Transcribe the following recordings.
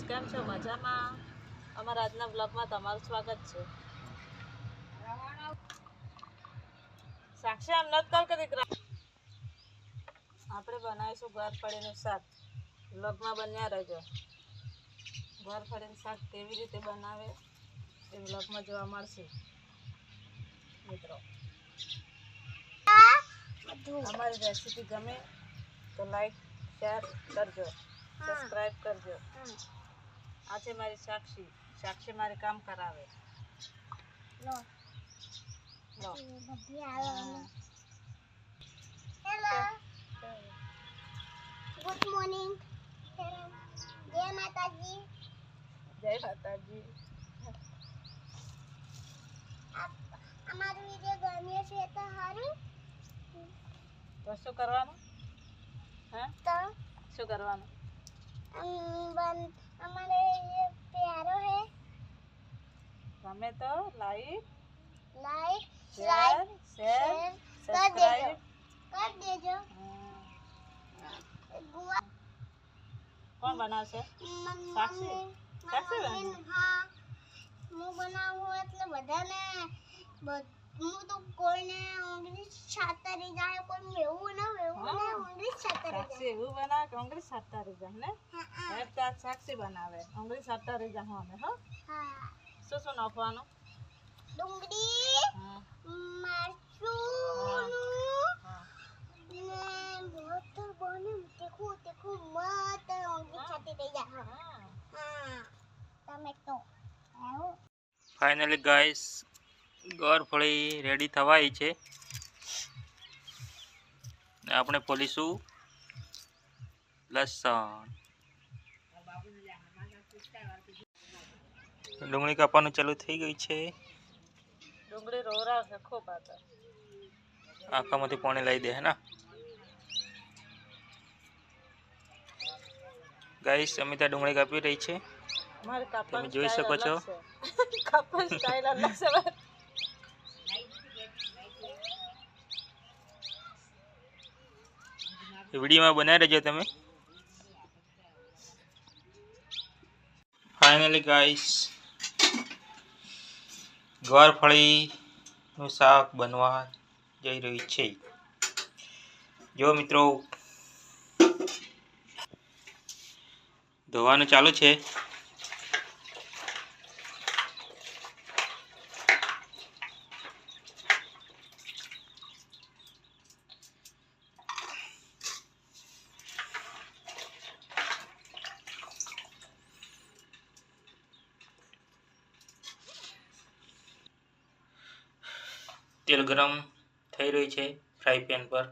કેમ છો? મજામાં? અમારા આજના બ્લોગમાં તમારું સ્વાગત છે. સાક્ષી આમ નત કર દીકરા. આપણે બનાવીશું ગોરફળીનું શાક. બ્લોગમાં બન્યા રહેજો. ગોરફળીનું શાક કેવી રીતે બનાવે એ બ્લોગમાં જોવા મળશે મિત્રો. અમારી રેસીપી ગમે તો લાઈક શેર કરજો, સબસ્ક્રાઈબ કરજો. આ છે મારી સાક્ષી. સાક્ષી મારે કામ કરાવે. લો હેલો, ગુડ મોર્નિંગ. જય માતાજી. જય માતાજી. અમારું વિડિયો ગમ્યો છે તો સારું. તો શું કરવાનું? હા, તો શું કરવાનું? हमारे ये प्यारो है, गमे तो लाइक शेयर सब्सक्राइब कर देजो। कौन बनावશે? સાક્ષી. સાક્ષી બને? હા, હું બનાવું એટલે બધાને હું તો કોઈને ઇંગ્લિશ છાતરી જાય, કોઈ એવું ના ઇંગ્લિશ છાતરી સાક્ષી એવું બનાવે કે અંગ્રેજી સાતા રહી જાય ને? જાય. એક તાર સાક્ષી બનાવે અંગ્રેજી સાતા રહી જાય અમે. હો, હા, શું શું નાખવાનું? ડુંગળી, હા, મરચું હા, ને बहुत बने તીખું મત અંગી છાતી થઈ જાય. હા. હા, ટમેટો આવો. ફાઇનલી ગાઈસ ગોરફળી રેડી થવાઈ છે. આપણે પોલીશું લસણ. ડુંગળી કાપવાનું ચાલુ થઈ ગઈ છે. ડુંગળી રોરા છે ખૂબ આતા. આખામાંથી પાણી લઈ દે હે ના ગાઈસ. અમિતા ડુંગળી કાપી રહી છે. મારે કાપવાની તમે જોઈ શકો છો. કાપવાની સ્ટાઈલ અલગ છે. વિડીયોમાં બનાવી રહેજો તમે. ફાઇનલી ગાઈસ ગોરફળીનું શાક બનવા જઈ રહ્યું છે. જો મિત્રો ધોવાનું ચાલુ છે. તેલ ગરમ થઈ રહ્યું છે ફ્રાય પેન પર.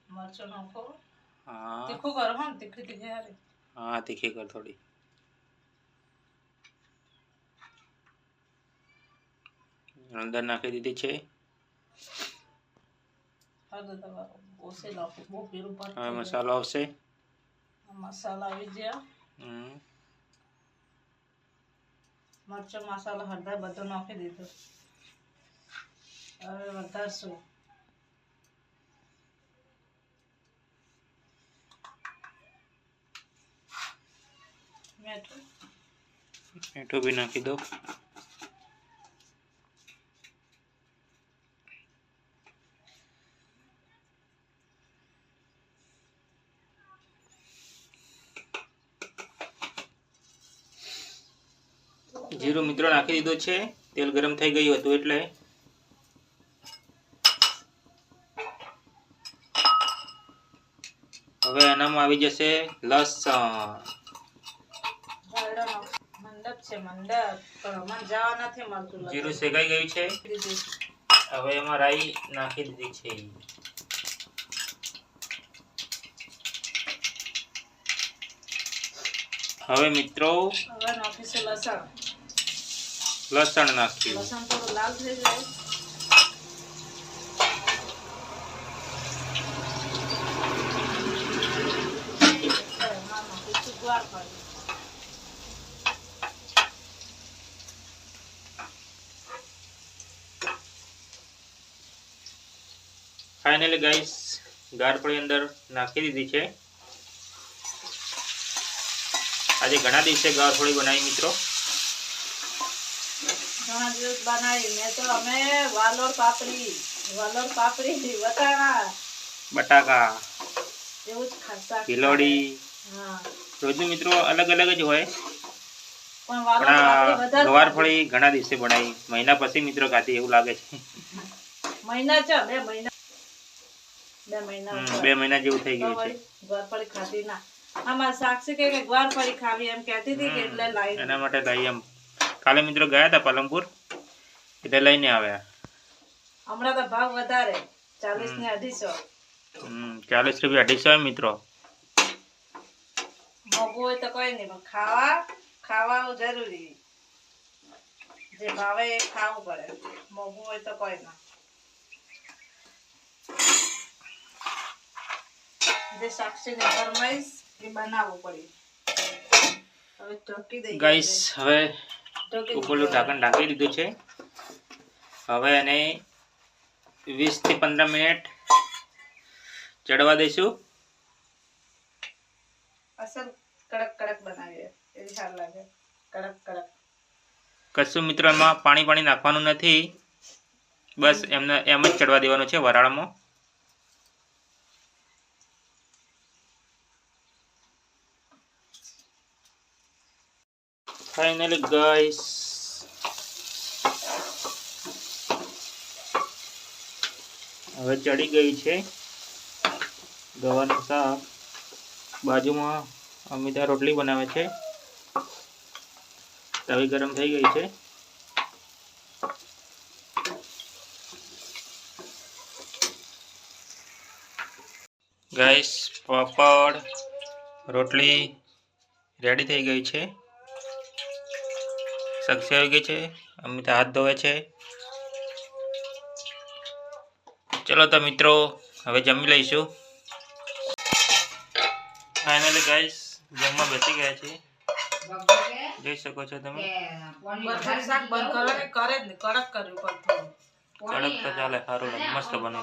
મરચું નાખો. હા તીખું કરો હા, તીખી હારી. હા, તીખી કર થોડી. હળદર નાખી દીધી છે. હળદર તમારો ઓછે નાખો, બહુ પીળું હવે પડતું. મસાલો આવશે. મસાલા આવી ગયા. મરચું મસાલો હળદર બધું નાખી દીધું. હવે વધારશું. મીઠું भी નાખી દો. જીરું મિત્રો નાખી દીધું છે. તેલ ગરમ થઈ ગયું હતું એટલે. હવે આનામાં આવી જશે લસણ. મંડપ છે મંડપ, પણ મને જવા નથી મળતું. જીરું શેકાઈ ગયું છે. હવે એમાં રાઈ નાખી દીધી છે. હવે મિત્રો હવે નાખીશું લસણ. લસણ નાખ્યું. લસણ થોડું લાલ થઈ જાય. ફાઇનલી ગાઈસ ગોરફળી અંદર નાખી દીધી છે. આજે ઘણા દિવસે ગવારફળી બનાવી મિત્રો. ઘણા દિવસ બનાવી મેં તો અમે વાલોડ પાપડી વટાણા બટાકા, એવું જ ખાસા ભીલોડી, હા રોજનું મિત્રો અલગ અલગ જ હોય. પણ પણ વાલોડ આ પાપડી વધારે ગવારફળી ઘણા દિવસે બનાવી, મહિના પછી મિત્રો ખાધી એવું લાગે છે. મહિના છે 2 મહિના 2 મહિના જેવું થઈ ગયું છે. ગવારફળી ખાધી ના આમાં સાક્ષી કે ગવારફળી ખાવી એમ કહેતી હતી કે એટલે લાવી એના માટે લઈ એમ કાલે મિત્રો ગયા હતા પાલનપુર એટલે લઈને આવ્યા. હમણાં તો ભાવ વધારે 40 ને 250. 40 રૂપિયા 250 મિત્રો. મોંઘું હોય તો કોઈ નહીં પણ ખાવાનું જરૂરી. જે ભાવે એ ખાવું પડે, મોંઘું હોય તો કોઈ ના. જે સાક્ષીને ફરમાઈશ એ બનાવવું પડે. હવે ઢોકી દઈએ ગાઈસ હવે ઉપરનું ઢાંકણ ઢાંકી દીધું છે. હવે એને 20 થી 15 મિનિટ ચડવા દઈશું. અસલ કડક બનાવીએ એ સારું લાગે. કડક કશું મિત્રો એમાં પાણી નાખવાનું નથી, બસ એમ જ ચડવા દેવાનું છે વરાળમાં. ફાઇનલી ગાઈસ હવે ચડી ગઈ છે ગવાનું શાક. બાજુમાં અમિતા રોટલી બનાવે છે. તવી ગરમ થઈ ગઈ છે. ગાઈસ પાપડ રોટલી રેડી થઈ ગઈ છે. સાક્ષી આવી ગઈ છે. અમિતા હાથ ધોવે છે. ચલો તો મિત્રો હવે જમી લઈશું. ફાઇનલી ગાઈસ જમવા બેસી ગયા છે. જોઈ શકો છો તમે. શાક બંધ કરે જ ને કડક કર્યું પડતું. કડક તો ચાલે, સારું લાગે, મસ્ત બને.